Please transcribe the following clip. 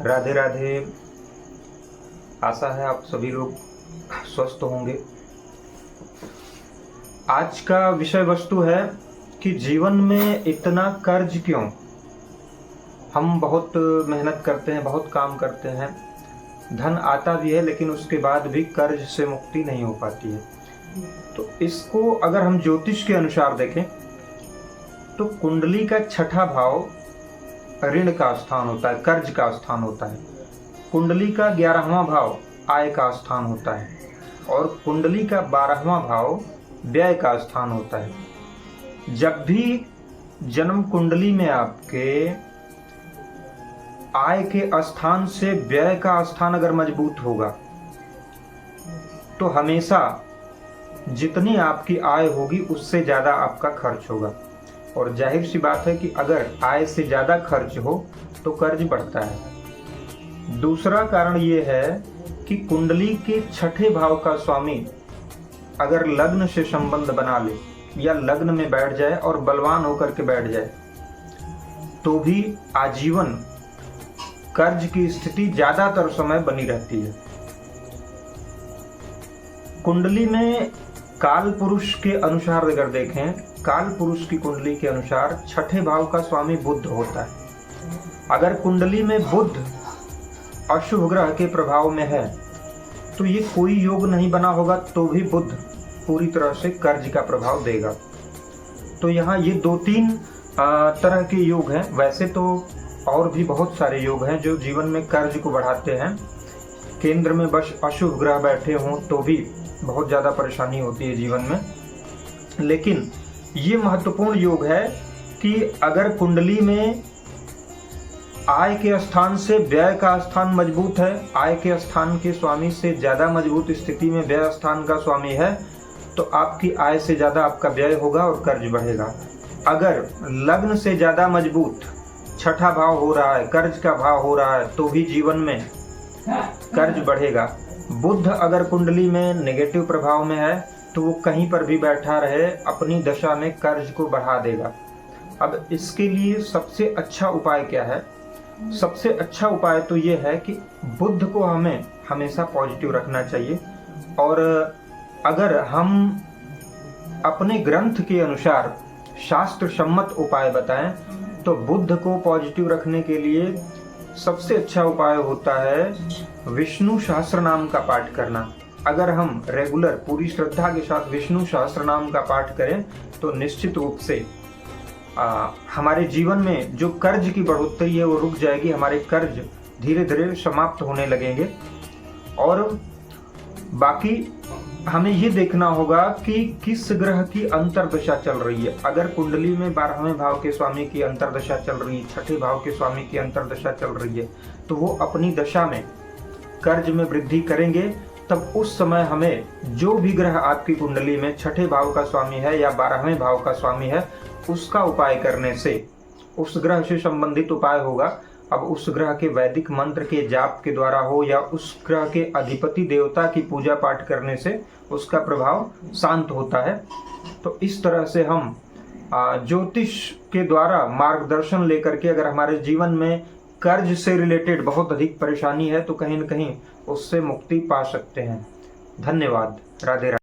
राधे राधे। आशा है आप सभी लोग स्वस्थ होंगे। आज का विषय वस्तु है कि जीवन में इतना कर्ज क्यों। हम बहुत मेहनत करते हैं, बहुत काम करते हैं, धन आता भी है, लेकिन उसके बाद भी कर्ज से मुक्ति नहीं हो पाती है। तो इसको अगर हम ज्योतिष के अनुसार देखें तो कुंडली का छठा भाव ऋण का स्थान होता है, कर्ज का स्थान होता है। कुंडली का 11वां भाव आय का स्थान होता है और कुंडली का 12वां भाव व्यय का स्थान होता है। जब भी जन्म कुंडली में आपके आय के स्थान से व्यय का स्थान अगर मजबूत होगा तो हमेशा जितनी आपकी आय होगी उससे ज्यादा आपका खर्च होगा। और जाहिर सी बात है कि अगर आय से ज्यादा खर्च हो तो कर्ज बढ़ता है। दूसरा कारण ये है कि कुंडली के छठे भाव का स्वामी अगर लग्न से संबंध बना ले या लग्न में बैठ जाए और बलवान होकर के बैठ जाए तो भी आजीवन कर्ज की स्थिति ज्यादातर समय बनी रहती है। कुंडली में काल पुरुष के अनुसार अगर देखें, काल पुरुष की कुंडली के अनुसार छठे भाव का स्वामी बुध होता है। अगर कुंडली में बुध अशुभ ग्रह के प्रभाव में है तो ये कोई योग नहीं बना होगा तो भी बुध पूरी तरह से कर्ज का प्रभाव देगा। तो यहाँ ये 2-3 तरह के योग हैं। वैसे तो और भी बहुत सारे योग हैं जो जीवन में कर्ज को बढ़ाते हैं। केंद्र में बस अशुभ ग्रह बैठे हों तो भी बहुत ज़्यादा परेशानी होती है जीवन में। लेकिन ये महत्वपूर्ण योग है कि अगर कुंडली में आय के स्थान से व्यय का स्थान मजबूत है, आय के स्थान के स्वामी से ज़्यादा मजबूत स्थिति में व्यय स्थान का स्वामी है तो आपकी आय से ज़्यादा आपका व्यय होगा और कर्ज बढ़ेगा। अगर लग्न से ज़्यादा मजबूत छठा भाव हो रहा है, कर्ज का भाव हो रहा है तो भी जीवन में कर्ज बढ़ेगा। बुध अगर कुंडली में नेगेटिव प्रभाव में है तो वो कहीं पर भी बैठा रहे अपनी दशा में कर्ज को बढ़ा देगा। अब इसके लिए सबसे अच्छा उपाय क्या है? सबसे अच्छा उपाय तो ये है कि बुध को हमें हमेशा पॉजिटिव रखना चाहिए। और अगर हम अपने ग्रंथ के अनुसार शास्त्र सम्मत उपाय बताएं तो बुध को पॉजिटिव रखने के लिए सबसे अच्छा उपाय होता है विष्णु सहस्त्र नाम का पाठ करना। अगर हम रेगुलर पूरी श्रद्धा के साथ विष्णु सहस्त्र नाम का पाठ करें तो निश्चित रूप से हमारे जीवन में जो कर्ज की बढ़ोतरी है वो रुक जाएगी। हमारे कर्ज धीरे धीरे समाप्त होने लगेंगे। और बाकी हमें ये देखना होगा कि किस ग्रह की अंतर्दशा चल रही है। अगर कुंडली में 12वें भाव के स्वामी की अंतर्दशा चल रही है, छठे भाव के स्वामी की अंतर्दशा चल रही है तो वो अपनी दशा में कर्ज में वृद्धि करेंगे। तब उस समय हमें जो भी ग्रह आपकी कुंडली में छठे भाव का स्वामी है या 12वें भाव का स्वामी है उसका उपाय करने से उस ग्रह से संबंधित उपाय होगा। अब उस ग्रह के वैदिक मंत्र के जाप के द्वारा हो या उस ग्रह के अधिपति देवता की पूजा पाठ करने से उसका प्रभाव शांत होता है। तो इस तरह से हम ज्योतिष के द्वारा मार्गदर्शन लेकर के अगर हमारे जीवन में कर्ज से रिलेटेड बहुत अधिक परेशानी है तो कहीं न कहीं उससे मुक्ति पा सकते हैं। धन्यवाद। राधे राधे।